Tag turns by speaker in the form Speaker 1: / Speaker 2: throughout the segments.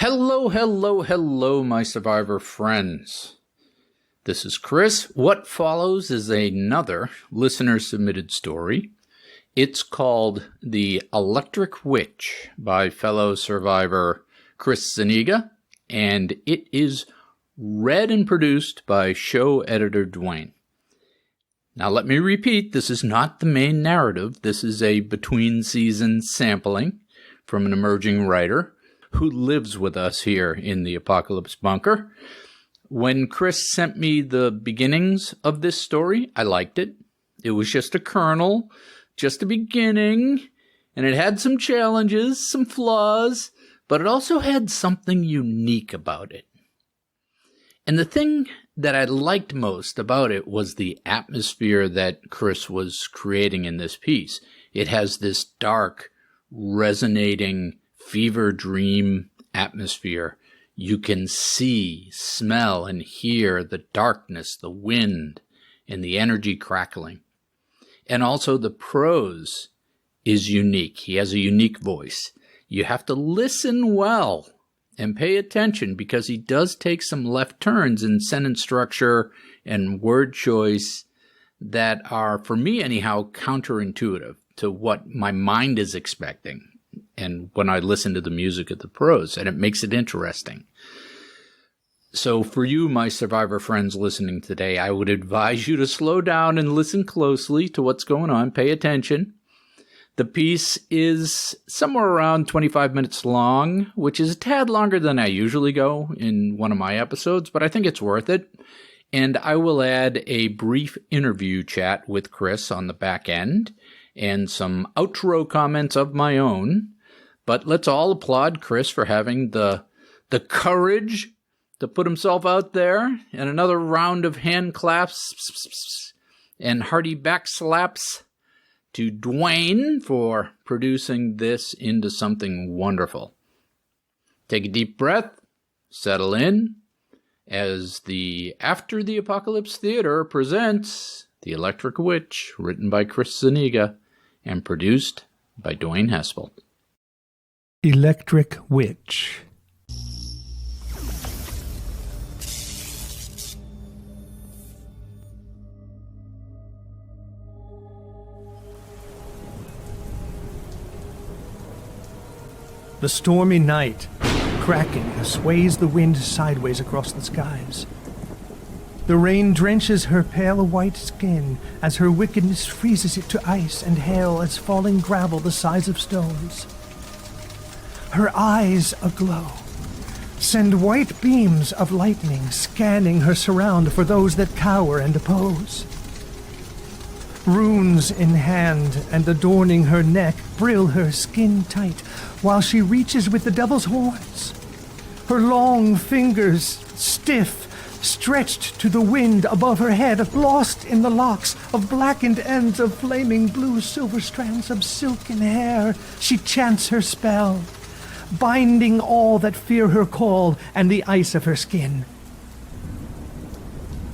Speaker 1: Hello, hello, hello, my survivor friends. This is Chris. What follows is another listener-submitted story. It's called The Electric Witch by fellow survivor Chris Zuniga, and it is read and produced by show editor Dwayne. Now let me repeat, this is not the main narrative. This is a between-season sampling from an emerging writer who lives with us here in the Apocalypse Bunker. When Chris sent me the beginnings of this story, I liked it. It was just a kernel, just a beginning, and it had some challenges, some flaws, but it also had something unique about it. And the thing that I liked most about it was the atmosphere that Chris was creating in this piece. It has this dark, resonating fever dream atmosphere. You can see, smell, and hear the darkness, the wind, and the energy crackling. And also the prose is unique. He has a unique voice. You have to listen well and pay attention because he does take some left turns in sentence structure and word choice that are, for me anyhow, counterintuitive to what my mind is expecting. And when I listen to the music of the prose, and it makes it interesting. So for you, my survivor friends listening today, I would advise you to slow down and listen closely to what's going on. Pay attention. The piece is somewhere around 25 minutes long, which is a tad longer than I usually go in one of my episodes, but I think it's worth it. And I will add a brief interview chat with Chris on the back end and some outro comments of my own. But let's all applaud Chris for having the courage to put himself out there, and another round of hand claps and hearty back slaps to Dwayne for producing this into something wonderful. Take a deep breath, settle in, as the After the Apocalypse Theater presents The Electric Witch, written by Chris Zuniga and produced by Dwayne Hespel.
Speaker 2: Electric Witch. The stormy night, cracking, sways the wind sideways across the skies. The rain drenches her pale white skin as her wickedness freezes it to ice and hail as falling gravel the size of stones. Her eyes aglow, send white beams of lightning scanning her surround for those that cower and oppose. Runes in hand and adorning her neck brill her skin tight while she reaches with the devil's horns. Her long fingers stiff, stretched to the wind above her head, lost in the locks of blackened ends of flaming blue silver strands of silken hair, she chants her spell, binding all that fear her call and the ice of her skin.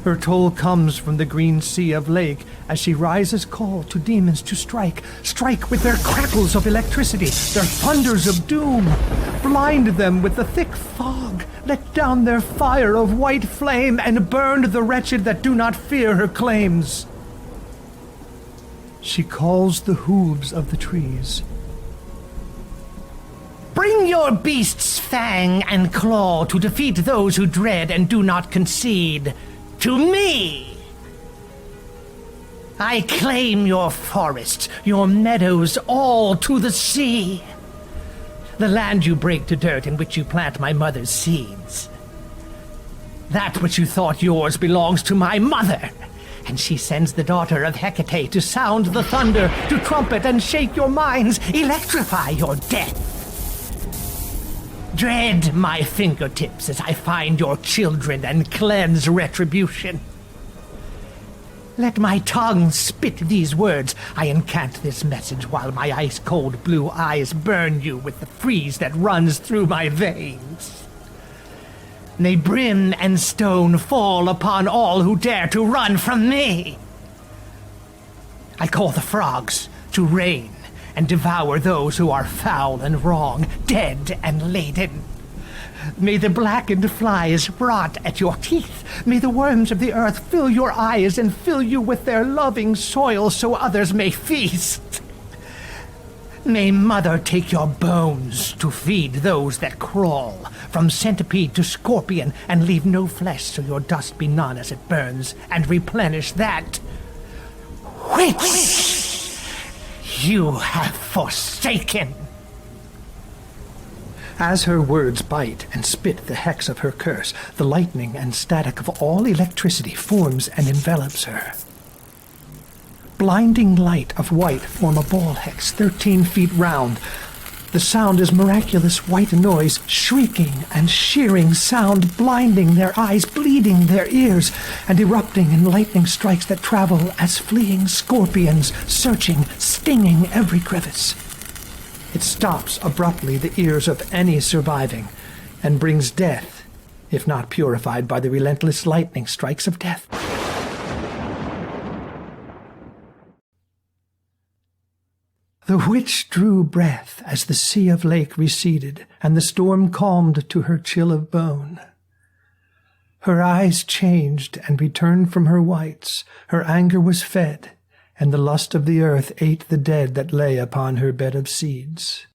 Speaker 2: Her toll comes from the green sea of lake as she rises call to demons to strike with their crackles of electricity, their thunders of doom, blind them with the thick fog, let down their fire of white flame, and burn the wretched that do not fear her claims. She calls the hooves of the trees.
Speaker 3: Bring your beast's fang and claw to defeat those who dread and do not concede. To me! I claim your forests, your meadows, all to the sea. The land you break to dirt in which you plant my mother's seeds. That which you thought yours belongs to my mother, and she sends the daughter of Hecate to sound the thunder, to trumpet and shake your minds, electrify your death. Dread my fingertips as I find your children and cleanse retribution. Let my tongue spit these words. I incant this message while my ice-cold blue eyes burn you with the freeze that runs through my veins. May brim and stone fall upon all who dare to run from me. I call the frogs to rain and devour those who are foul and wrong, dead and laden. May the blackened flies rot at your teeth. May the worms of the earth fill your eyes and fill you with their loving soil so others may feast. May Mother take your bones to feed those that crawl, from centipede to scorpion, and leave no flesh so your dust be none as it burns, and replenish that which you have forsaken.
Speaker 2: As her words bite and spit the hex of her curse, the lightning and static of all electricity forms and envelops her. Blinding light of white form a ball hex 13 feet round. The sound is miraculous white noise, shrieking and shearing sound, blinding their eyes, bleeding their ears, and erupting in lightning strikes that travel as fleeing scorpions, searching, stinging every crevice. It stops abruptly the ears of any surviving, and brings death, if not purified by the relentless lightning strikes of death. The witch drew breath as the sea of lake receded, and the storm calmed to her chill of bone. Her eyes changed and returned from her whites, her anger was fed, and the lust of the earth ate the dead that lay upon her bed of seeds.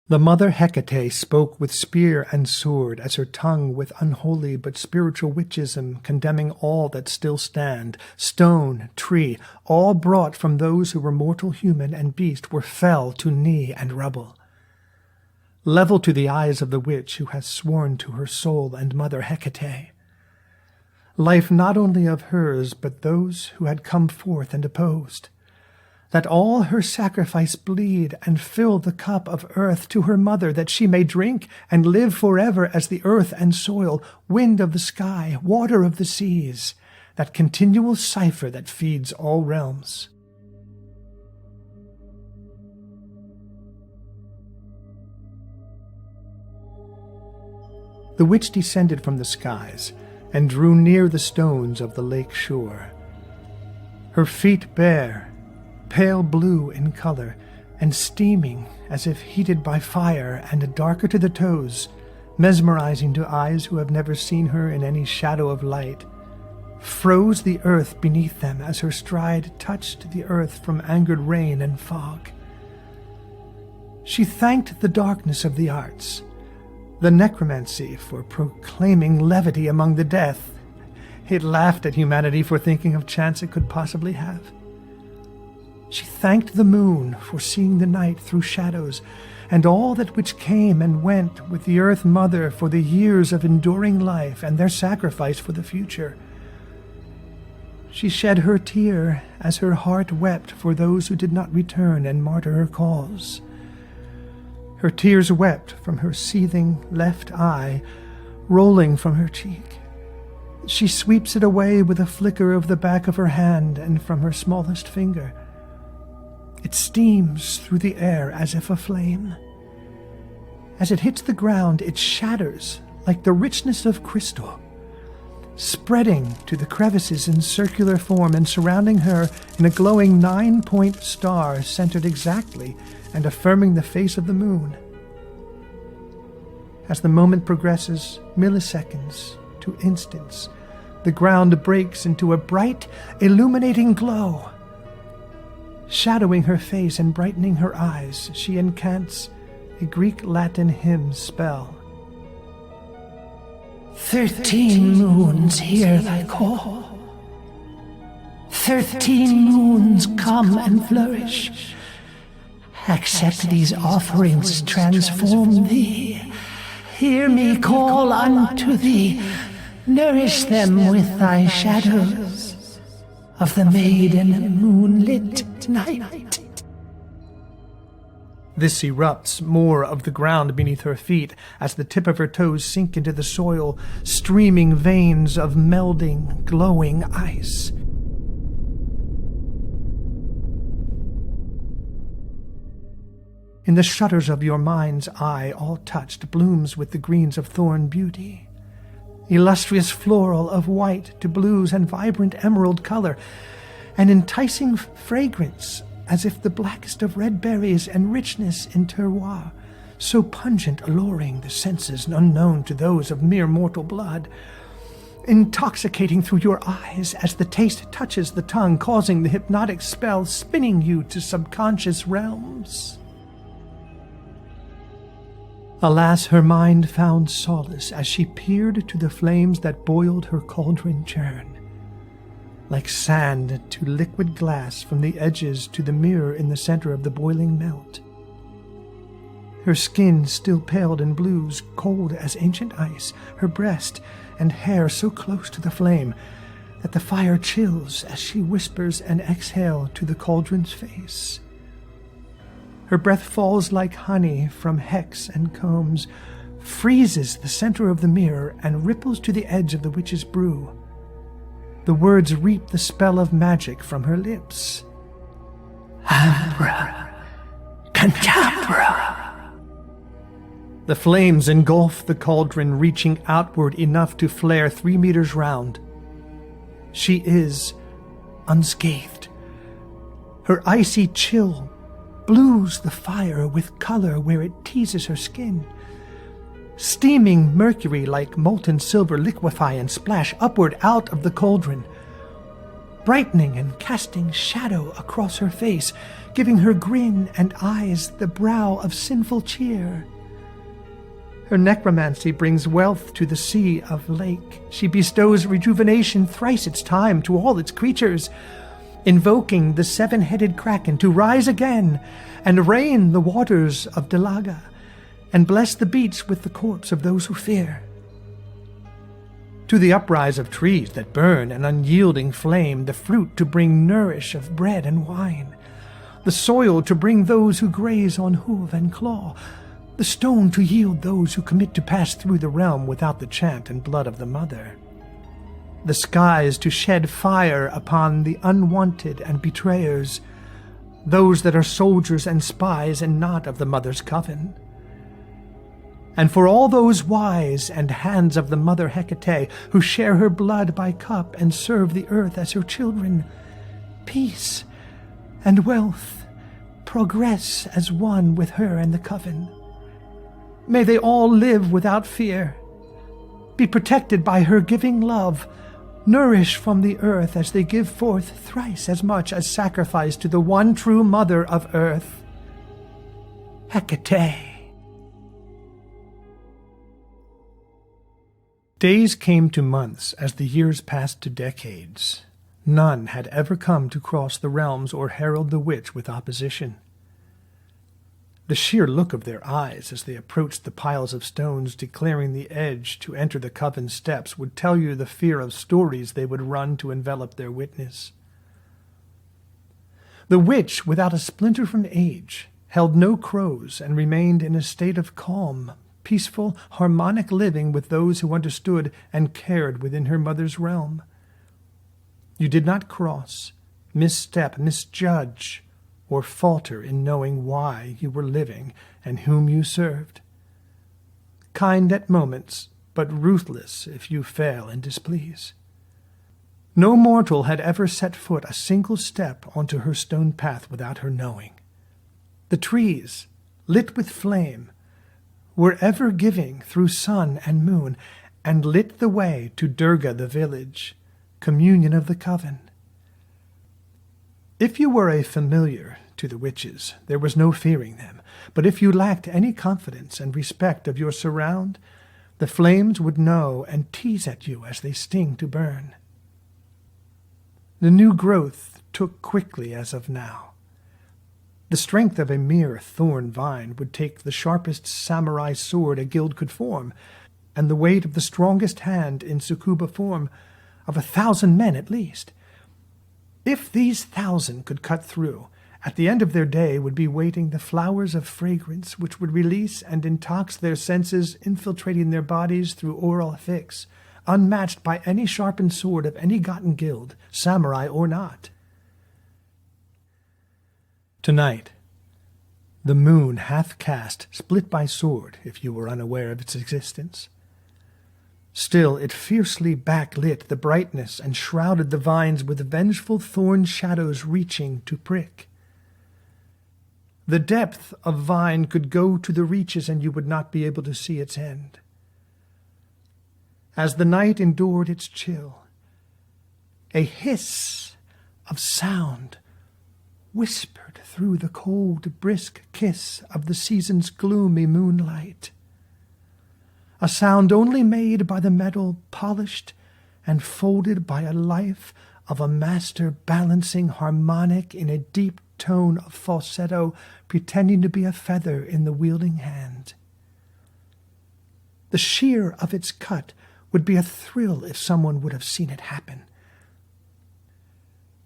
Speaker 2: The mother Hecate spoke with spear and sword, as her tongue with unholy but spiritual witchism, condemning all that still stand, stone, tree, all brought from those who were mortal human and beast were fell to knee and rubble. Level to the eyes of the witch who has sworn to her soul and mother Hecate. Life not only of hers, but those who had come forth and opposed. That all her sacrifice bleed and fill the cup of earth to her mother, that she may drink and live forever as the earth and soil, wind of the sky, water of the seas, that continual cipher that feeds all realms. The witch descended from the skies and drew near the stones of the lake shore. Her feet bare, pale blue in color, and steaming as if heated by fire, and darker to the toes, mesmerizing to eyes who have never seen her in any shadow of light, froze the earth beneath them as her stride touched the earth from angered rain and fog. She thanked the darkness of the arts, the necromancy for proclaiming levity among the death. It laughed at humanity for thinking of chants it could possibly have. She thanked the moon for seeing the night through shadows, and all that which came and went with the earth mother for the years of enduring life and their sacrifice for the future. She shed her tear as her heart wept for those who did not return and martyr her cause. Her tears wept from her seething left eye, rolling from her cheek. She sweeps it away with a flicker of the back of her hand and from her smallest finger. It steams through the air as if aflame. As it hits the ground, it shatters like the richness of crystal, spreading to the crevices in circular form and surrounding her in a glowing 9-point star centered exactly and affirming the face of the moon. As the moment progresses, milliseconds to instants, the ground breaks into a bright, illuminating glow. Shadowing her face and brightening her eyes, she incants a Greek-Latin hymn spell.
Speaker 3: 13 moons hear thy call. 13 moons come and flourish. Accept these offerings, transform thee. Hear me call unto thee. Nourish them with thy shadows of the maiden moonlit night.
Speaker 2: This erupts more of the ground beneath her feet as the tip of her toes sink into the soil, streaming veins of melding, glowing ice. In the shutters of your mind's eye, all touched, blooms with the greens of thorn beauty. Illustrious floral of white to blues and vibrant emerald color, an enticing fragrance as if the blackest of red berries and richness in terroir, so pungent, alluring the senses unknown to those of mere mortal blood, intoxicating through your eyes as the taste touches the tongue, causing the hypnotic spell spinning you to subconscious realms. Alas, her mind found solace as she peered to the flames that boiled her cauldron churn. Like sand to liquid glass from the edges to the mirror in the center of the boiling melt. Her skin still paled in blues, cold as ancient ice, her breast and hair so close to the flame that the fire chills as she whispers an exhale to the cauldron's face. Her breath falls like honey from hex and combs, freezes the center of the mirror, and ripples to the edge of the witch's brew. The words reap the spell of magic from her lips. Ambra, Cantabra. The flames engulf the cauldron, reaching outward enough to flare 3 meters round. She is unscathed. Her icy chill blues the fire with color where it teases her skin. Steaming mercury like molten silver liquefy and splash upward out of the cauldron, brightening and casting shadow across her face, giving her grin and eyes the brow of sinful cheer. Her necromancy brings wealth to the sea of lake. She bestows rejuvenation thrice its time to all its creatures, invoking the 7-headed kraken to rise again and rain the waters of Delaga, and bless the beach with the corpse of those who fear. To the uprise of trees that burn an unyielding flame, the fruit to bring nourish of bread and wine, the soil to bring those who graze on hoof and claw, the stone to yield those who commit to pass through the realm without the chant and blood of the mother, the skies to shed fire upon the unwanted and betrayers, those that are soldiers and spies and not of the mother's coven. And for all those wise and hands of the mother Hecate, who share her blood by cup and serve the earth as her children, peace and wealth progress as one with her and the coven. May they all live without fear, be protected by her giving love, nourish from the earth as they give forth thrice as much as sacrifice to the one true mother of earth, Hecate. Days came to months as the years passed to decades. None had ever come to cross the realms or herald the witch with opposition. The sheer look of their eyes as they approached the piles of stones declaring the edge to enter the coven steps would tell you the fear of stories they would run to envelop their witness. The witch, without a splinter from age, held no crows and remained in a state of calm, peaceful, harmonic living with those who understood and cared within her mother's realm. You did not cross, misstep, misjudge, or falter in knowing why you were living and whom you served. Kind at moments, but ruthless if you fail and displease. No mortal had ever set foot a single step onto her stone path without her knowing. The trees, lit with flame, were ever giving through sun and moon, and lit the way to Durga the village, communion of the coven. If you were a familiar to the witches, there was no fearing them, but if you lacked any confidence and respect of your surround, the flames would know and tease at you as they sting to burn. The new growth took quickly as of now. The strength of a mere thorn vine would take the sharpest samurai sword a guild could form, and the weight of the strongest hand in Sukuba form of 1,000 men at least. If these 1,000 could cut through, at the end of their day would be waiting the flowers of fragrance which would release and intox their senses, infiltrating their bodies through oral fix, unmatched by any sharpened sword of any gotten guild, samurai or not. Tonight, the moon hath cast, split by sword, if you were unaware of its existence. Still it fiercely backlit the brightness and shrouded the vines with vengeful thorn shadows reaching to prick. The depth of vine could go to the reaches, and you would not be able to see its end. As the night endured its chill, a hiss of sound whispered through the cold, brisk kiss of the season's gloomy moonlight. A sound only made by the metal polished and folded by a life of a master balancing harmonic in a deep tone of falsetto, pretending to be a feather in the wielding hand. The sheer of its cut would be a thrill if someone would have seen it happen.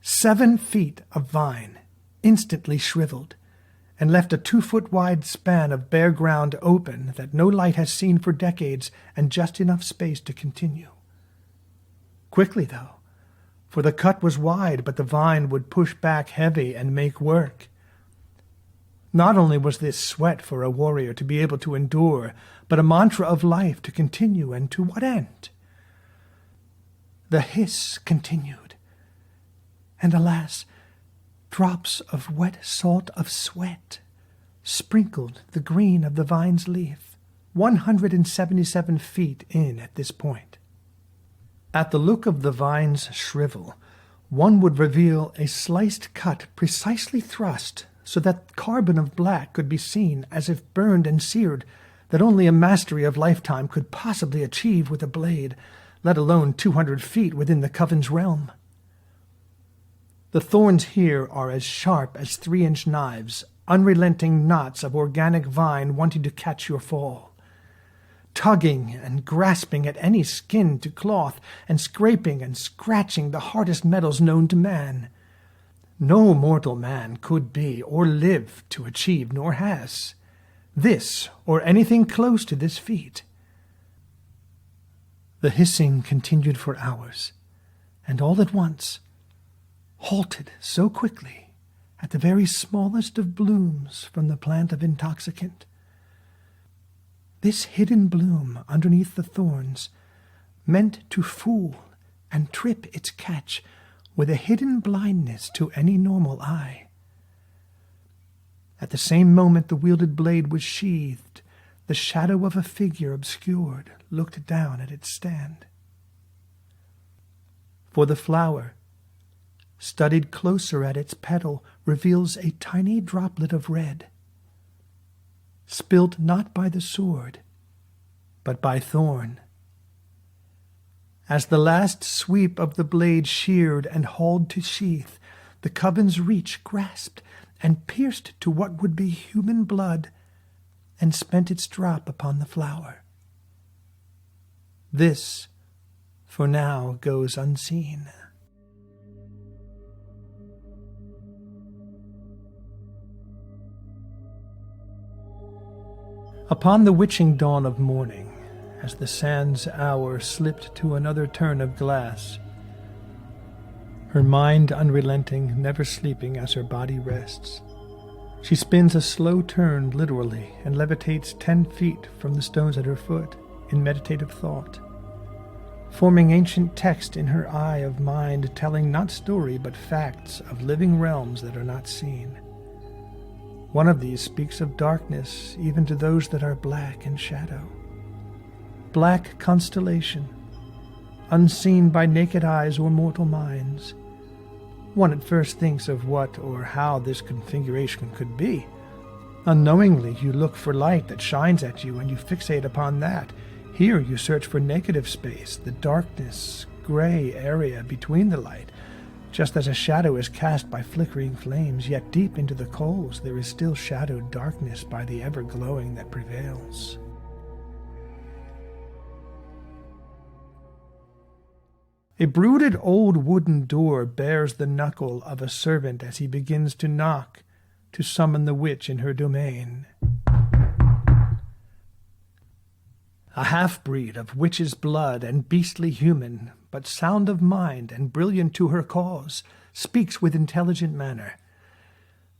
Speaker 2: 7 feet of vine instantly shriveled, and left a 2-foot-wide span of bare ground open that no light has seen for decades, and just enough space to continue. Quickly, though, for the cut was wide, but the vine would push back heavy and make work. Not only was this sweat for a warrior to be able to endure, but a mantra of life to continue, and to what end? The hiss continued, and alas, drops of wet salt of sweat sprinkled the green of the vine's leaf, 177 feet in at this point. At the look of the vine's shrivel, one would reveal a sliced cut precisely thrust so that carbon of black could be seen as if burned and seared, that only a mastery of lifetime could possibly achieve with a blade, let alone 200 feet within the coven's realm. The thorns here are as sharp as 3-inch knives, unrelenting knots of organic vine wanting to catch your fall, tugging and grasping at any skin to cloth, and scraping and scratching the hardest metals known to man. No mortal man could be or live to achieve, nor has, this or anything close to this feat. The hissing continued for hours, and all at once halted so quickly at the very smallest of blooms from the plant of intoxicant. This hidden bloom underneath the thorns, meant to fool and trip its catch with a hidden blindness to any normal eye. At the same moment the wielded blade was sheathed, the shadow of a figure obscured looked down at its stand. For the flower, studied closer at its petal, reveals a tiny droplet of red, spilt not by the sword, but by thorn. As the last sweep of the blade sheared and hauled to sheath, the coven's reach grasped and pierced to what would be human blood, and spent its drop upon the flower. This, for now, goes unseen. Upon the witching dawn of morning, as the sand's hour slipped to another turn of glass, her mind unrelenting, never sleeping as her body rests, she spins a slow turn literally and levitates 10 feet from the stones at her foot in meditative thought, forming ancient text in her eye of mind, telling not story but facts of living realms that are not seen. One of these speaks of darkness even to those that are black in shadow. Black constellation, unseen by naked eyes or mortal minds. One at first thinks of what or how this configuration could be. Unknowingly you look for light that shines at you and you fixate upon that. Here you search for negative space, the darkness, gray area between the light. Just as a shadow is cast by flickering flames, yet deep into the coals there is still shadowed darkness by the ever-glowing that prevails. A brooded old wooden door bears the knuckle of a servant as he begins to knock, to summon the witch in her domain. A half-breed of witch's blood and beastly human, but sound of mind and brilliant to her cause, speaks with intelligent manner.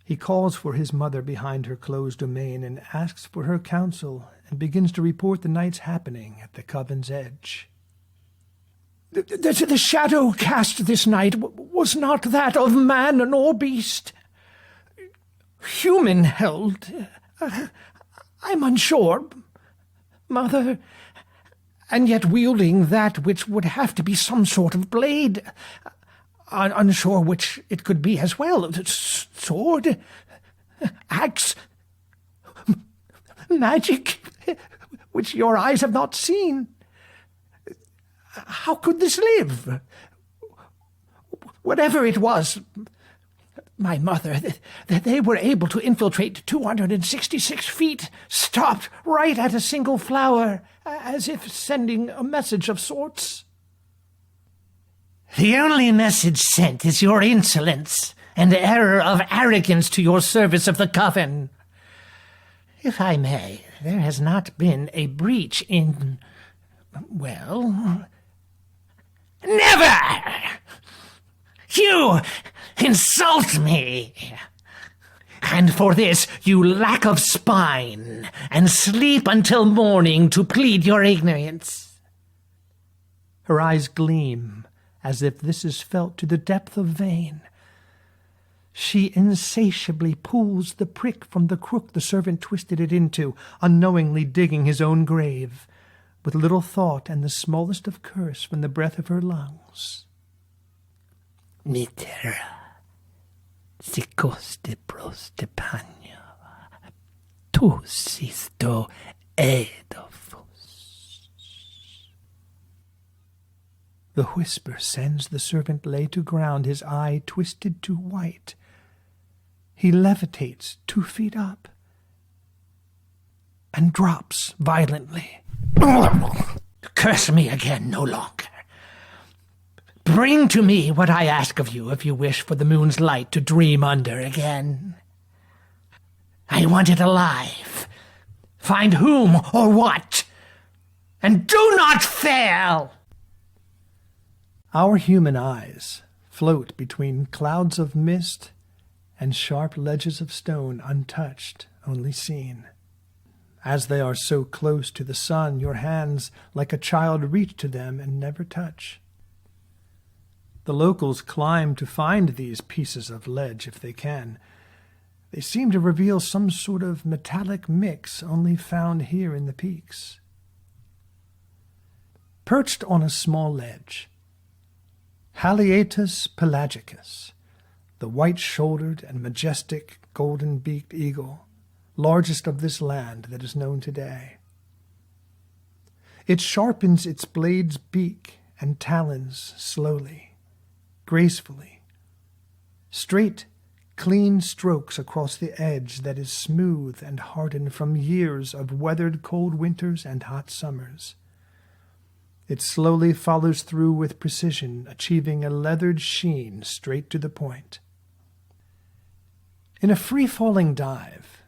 Speaker 2: He calls for his mother behind her closed domain and asks for her counsel, and begins to report the night's happening at the coven's edge.
Speaker 3: The shadow cast this night was not that of man nor beast. Human-held? I'm unsure, Mother, and yet wielding that which would have to be some sort of blade. Unsure which it could be as well. Sword? Axe? Magic? Which your eyes have not seen. How could this live? Whatever it was, my mother, they were able to infiltrate 266 feet, stopped right at a single flower, as if sending a message of sorts. The only message sent is your insolence and error of arrogance to your service of the coven. If I may, there has not been a breach in, well, never! You insult me! And for this you lack of spine, and sleep until morning to plead your ignorance.
Speaker 2: Her eyes gleam, as if this is felt to the depth of vein. She insatiably pulls the prick from the crook the servant twisted it into, unknowingly digging his own grave, with little thought and the smallest of curse from the breath of her lungs.
Speaker 3: Miter, sikoste proste panio, tu sisto edofus.
Speaker 2: The whisper sends the servant lay to ground, his eye twisted to white. He levitates 2 feet up and drops violently.
Speaker 3: Curse me again no longer. Bring to me what I ask of you if you wish for the moon's light to dream under again. I want it alive. Find whom or what, and do not fail!
Speaker 2: Our human eyes float between clouds of mist and sharp ledges of stone, untouched, only seen. As they are so close to the sun, your hands, like a child, reach to them and never touch. The locals climb to find these pieces of ledge if they can. They seem to reveal some sort of metallic mix only found here in the peaks. Perched on a small ledge, Haliaetus pelagicus, the white-shouldered and majestic golden-beaked eagle, largest of this land that is known today. It sharpens its blade's beak and talons slowly, gracefully. Straight, clean strokes across the edge that is smooth and hardened from years of weathered cold winters and hot summers. It slowly follows through with precision, achieving a leathered sheen straight to the point. In a free-falling dive,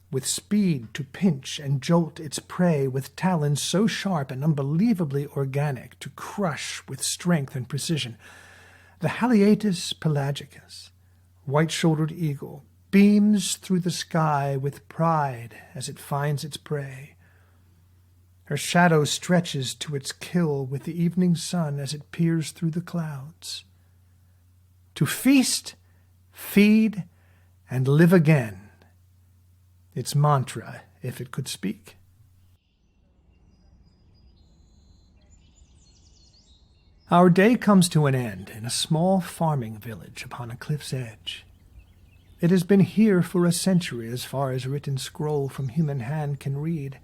Speaker 2: with speed to pinch and jolt its prey with talons so sharp and unbelievably organic to crush with strength and precision, the Haliaetus pelagicus, white-shouldered eagle, beams through the sky with pride as it finds its prey. Her shadow stretches to its kill with the evening sun as it peers through the clouds. To feast, feed, and live again. Its mantra, if it could speak. Our day comes to an end in a small farming village upon a cliff's edge. It has been here for a century as far as written scroll from human hand can read.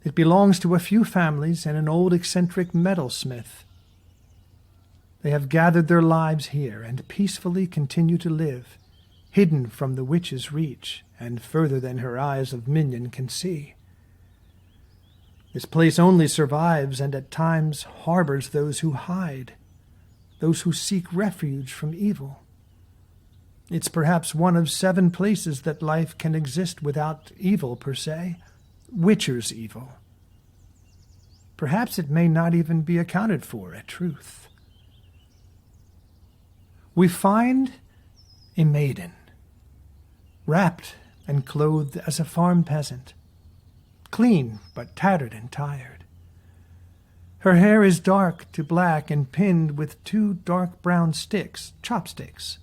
Speaker 2: It belongs to a few families and an old eccentric metalsmith. They have gathered their lives here and peacefully continue to live, hidden from the witch's reach and further than her eyes of minion can see. This place only survives and at times harbors those who hide, those who seek refuge from evil. It's perhaps one of 7 places that life can exist without evil per se, witcher's evil. Perhaps it may not even be accounted for at truth. We find a maiden, wrapped and clothed as a farm peasant, clean but tattered and tired. Her hair is dark to black and pinned with 2 dark brown sticks, chopsticks.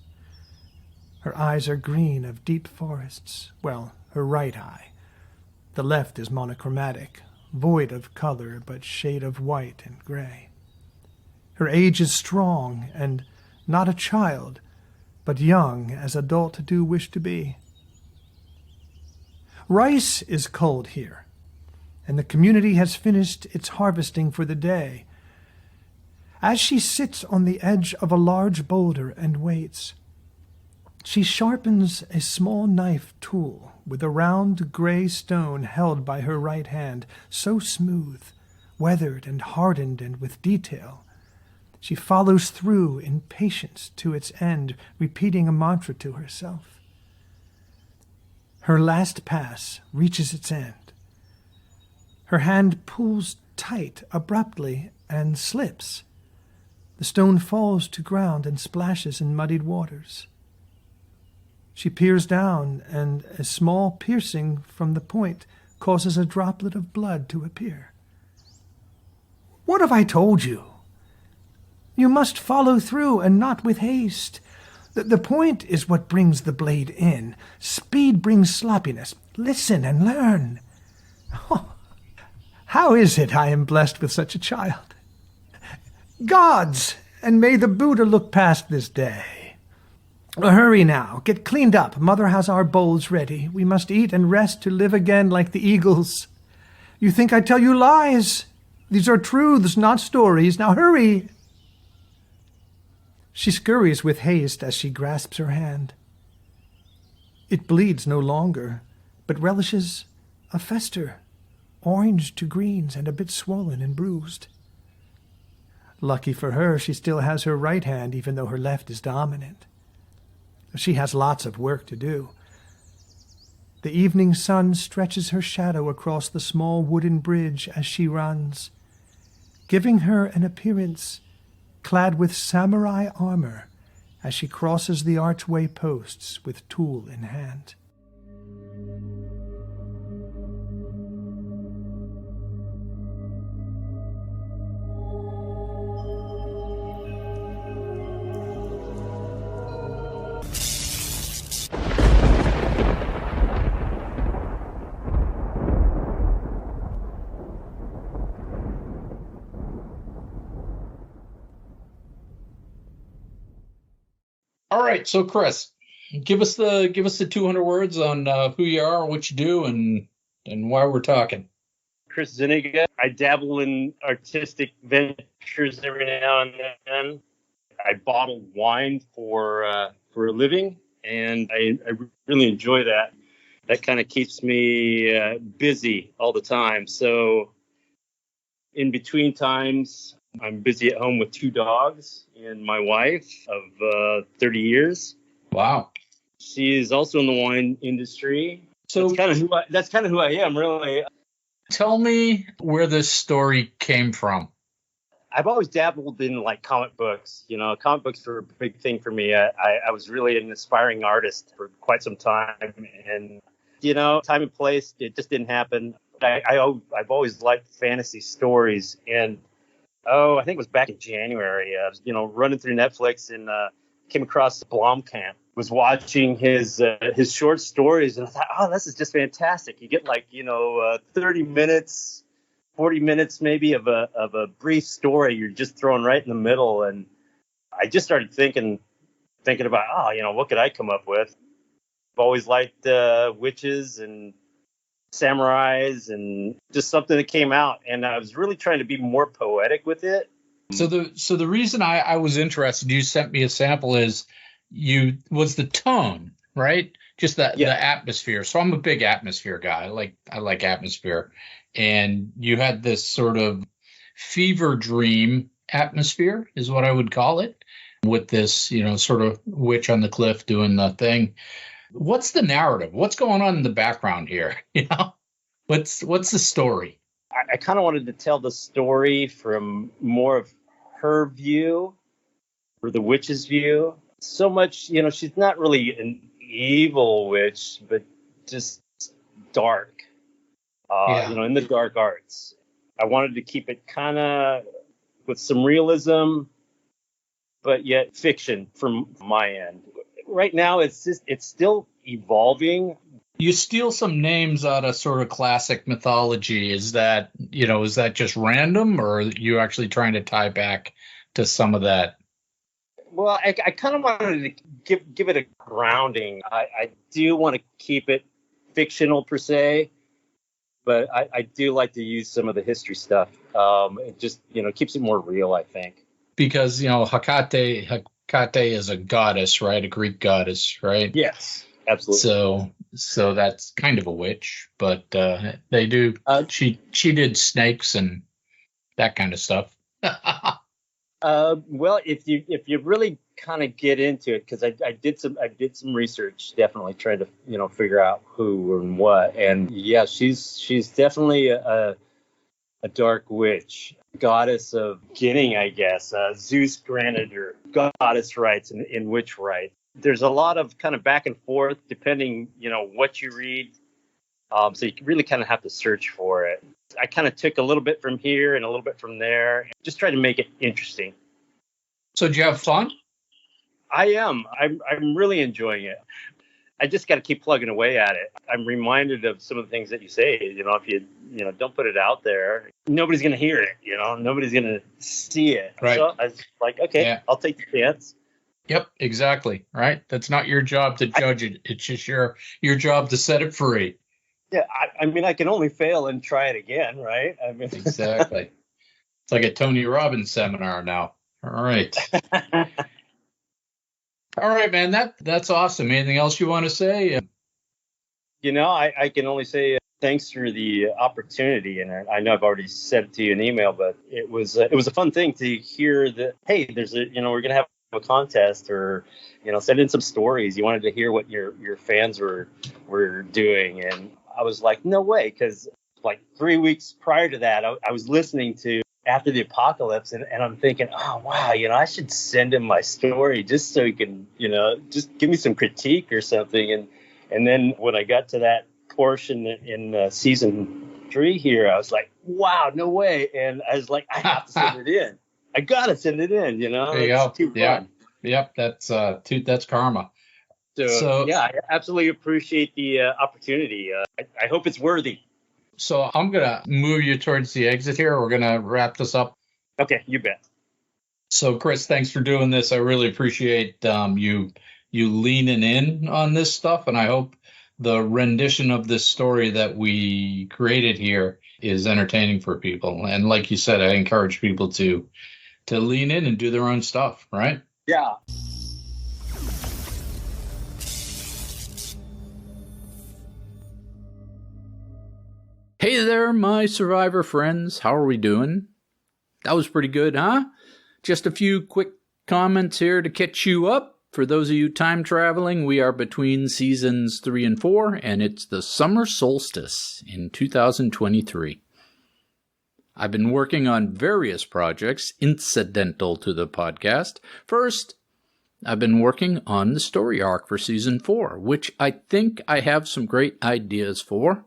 Speaker 2: Her eyes are green of deep forests. Well, her right eye. The left is monochromatic, void of color, but shade of white and gray. Her age is strong, and not a child, but young as adult do wish to be. Rice is culled here, and the community has finished its harvesting for the day. As she sits on the edge of a large boulder and waits, she sharpens a small knife tool with a round gray stone held by her right hand, so smooth, weathered and hardened and with detail. She follows through in patience to its end, repeating a mantra to herself. Her last pass reaches its end. Her hand pulls tight abruptly and slips. The stone falls to ground and splashes in muddied waters. She peers down, and a small piercing from the point causes a droplet of blood to appear. "What have I told you? You must follow through, and not with haste. The point is what brings the blade in. Speed brings sloppiness. Listen and learn. Oh, how is it I am blessed with such a child? Gods, and may the Buddha look past this day. Hurry now, get cleaned up. Mother has our bowls ready. We must eat and rest to live again like the eagles. You think I tell you lies? These are truths, not stories. Now hurry." She scurries with haste as she grasps her hand. It bleeds no longer, but relishes a fester, orange to greens and a bit swollen and bruised. Lucky for her, she still has her right hand, even though her left is dominant. She has lots of work to do. The evening sun stretches her shadow across the small wooden bridge as she runs, giving her an appearance clad with samurai armor as she crosses the archway posts with tool in hand.
Speaker 1: All right, so Chris, give us the 200 words on who you are, what you do, and why we're talking.
Speaker 4: Chris Zuniga. I dabble in artistic ventures every now and then. I bottle wine for a living, and I really enjoy that. That kind of keeps me busy all the time. So in between times, I'm busy at home with 2 dogs and my wife of 30 years.
Speaker 1: Wow.
Speaker 4: She is also in the wine industry. So that's kind of who I am, really.
Speaker 1: Tell me where this story came from.
Speaker 4: I've always dabbled in like comic books. You know, comic books were a big thing for me. I was really an aspiring artist for quite some time, and you know, time and place, it just didn't happen. I've always liked fantasy stories, and I think it was back in January. I was, running through Netflix and came across Blomkamp. Was watching his short stories, and I thought, oh, this is just fantastic. You get 30 minutes, 40 minutes maybe of a brief story. You're just thrown right in the middle, and I just started thinking about, what could I come up with? I've always liked witches and samurais and just something that came out, and I was really trying to be more poetic with it.
Speaker 1: So the reason I was interested, you sent me a sample, was the tone, right? Just the atmosphere. So I'm a big atmosphere guy. I like atmosphere. And you had this sort of fever dream atmosphere is what I would call it, with this, sort of witch on the cliff doing the thing. What's the narrative? What's going on in the background here? What's the story?
Speaker 4: I kind of wanted to tell the story from more of her view, or the witch's view. So much, she's not really an evil witch, but just dark, in the dark arts. I wanted to keep it kind of with some realism, but yet fiction from my end. right now it's still evolving.
Speaker 1: You steal some names out of sort of classic mythology. Is that just random, or are you actually trying to tie back to some of that?
Speaker 4: Well, I kind of wanted to give it a grounding. I do want to keep it fictional per se, but I do like to use some of the history stuff. It just keeps it more real, I think.
Speaker 1: Because Hecate is a goddess, right? A Greek goddess, right?
Speaker 4: Yes, absolutely.
Speaker 1: So that's kind of a witch, but they do. She did snakes and that kind of stuff.
Speaker 4: Well, if you really kind of get into it, because I did some research, definitely trying to figure out who and what, and yeah, she's definitely a dark witch, goddess of beginning, I guess. Zeus granted her goddess rights and witch rights. There's a lot of kind of back and forth depending what you read, so you really kind of have to search for it. I kind of took a little bit from here and a little bit from there, just try to make it interesting.
Speaker 1: So did you have fun?
Speaker 4: I am. I'm really enjoying it. I just got to keep plugging away at it. I'm reminded of some of the things that you say. If you don't put it out there, nobody's going to hear it. Nobody's going to see it.
Speaker 1: Right.
Speaker 4: So I was like, okay, yeah. I'll take the chance.
Speaker 1: Yep, exactly. Right. That's not your job to judge it. It's just your job to set it free.
Speaker 4: Yeah, I mean, I can only fail and try it again, right? I mean,
Speaker 1: exactly. It's like a Tony Robbins seminar now. All right. All right, man. That's awesome. Anything else you want to say?
Speaker 4: I can only say thanks for the opportunity, and I know I've already said it to you in email, but it was a fun thing to hear that. Hey, there's we're gonna have a contest, or send in some stories. You wanted to hear what your fans were doing, and I was like, no way, because like 3 weeks prior to that, I was listening to After the Apocalypse, and I'm thinking, oh wow, I should send him my story just so he can just give me some critique or something. And then when I got to that portion in season 3 here, I was like, wow, no way. And I was like, I have to send it in. I gotta send it in.
Speaker 1: There you go.
Speaker 4: Too fun.
Speaker 1: Yep. That's karma.
Speaker 4: So yeah, I absolutely appreciate the opportunity. I hope it's worthy.
Speaker 1: So I'm gonna move you towards the exit here. We're gonna wrap this up.
Speaker 4: Okay, you bet.
Speaker 1: So Chris, thanks for doing this. I really appreciate you leaning in on this stuff, and I hope the rendition of this story that we created here is entertaining for people. And like you said, I encourage people to lean in and do their own stuff, right?
Speaker 4: Yeah.
Speaker 1: Hey there, my survivor friends. How are we doing? That was pretty good, huh? Just a few quick comments here to catch you up. For those of you time traveling, we are between seasons 3 and 4, and it's the summer solstice in 2023. I've been working on various projects incidental to the podcast. First, I've been working on the story arc for season 4, which I think I have some great ideas for.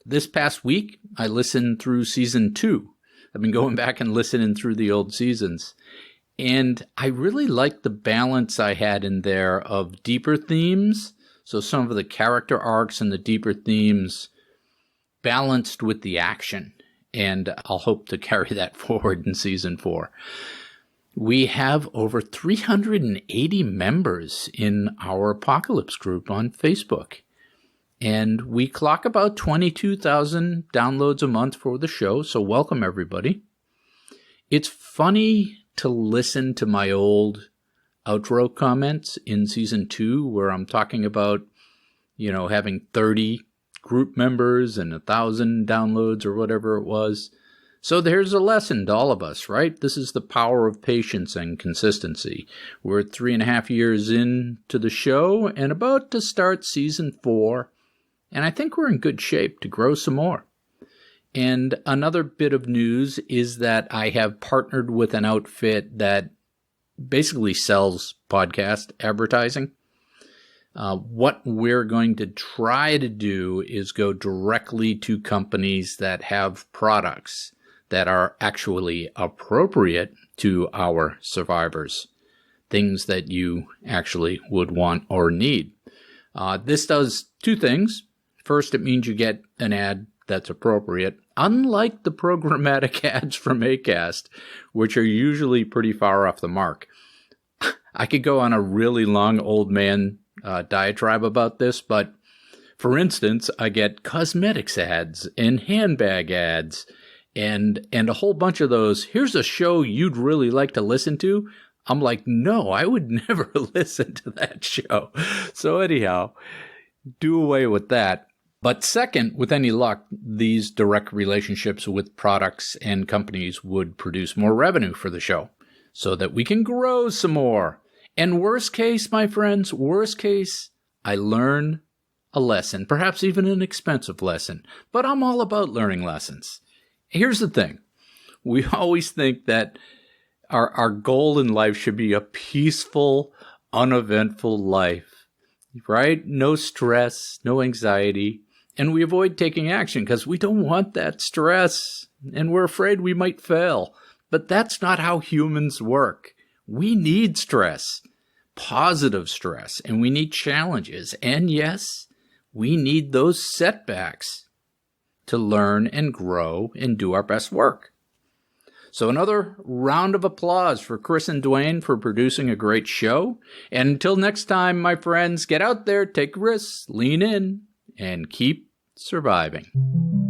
Speaker 1: This past week, I listened through season 2. I've been going back and listening through the old seasons. And I really liked the balance I had in there of deeper themes. So some of the character arcs and the deeper themes balanced with the action. And I'll hope to carry that forward in season 4. We have over 380 members in our Apocalypse group on Facebook. And we clock about 22,000 downloads a month for the show, so welcome everybody. It's funny to listen to my old outro comments in season 2 where I'm talking about, having 30 group members and 1,000 downloads or whatever it was. So there's a lesson to all of us, right? This is the power of patience and consistency. We're 3.5 years into the show and about to start season 4. And I think we're in good shape to grow some more. And another bit of news is that I have partnered with an outfit that basically sells podcast advertising. What we're going to try to do is go directly to companies that have products that are actually appropriate to our survivors. things that you actually would want or need. This does two things. First, it means you get an ad that's appropriate, unlike the programmatic ads from Acast, which are usually pretty far off the mark. I could go on a really long old man diatribe about this, but for instance, I get cosmetics ads and handbag ads and a whole bunch of those. Here's a show you'd really like to listen to. I'm like, no, I would never listen to that show. So anyhow, do away with that. But second, with any luck, these direct relationships with products and companies would produce more revenue for the show so that we can grow some more. And worst case, my friends, worst case, I learn a lesson, perhaps even an expensive lesson. But I'm all about learning lessons. Here's the thing. We always think that our goal in life should be a peaceful, uneventful life, right? No stress, no anxiety. And we avoid taking action because we don't want that stress and we're afraid we might fail. But that's not how humans work. We need stress, positive stress, and we need challenges. And yes, we need those setbacks to learn and grow and do our best work. So another round of applause for Chris and Dwayne for producing a great show. And until next time, my friends, get out there, take risks, lean in, and keep surviving.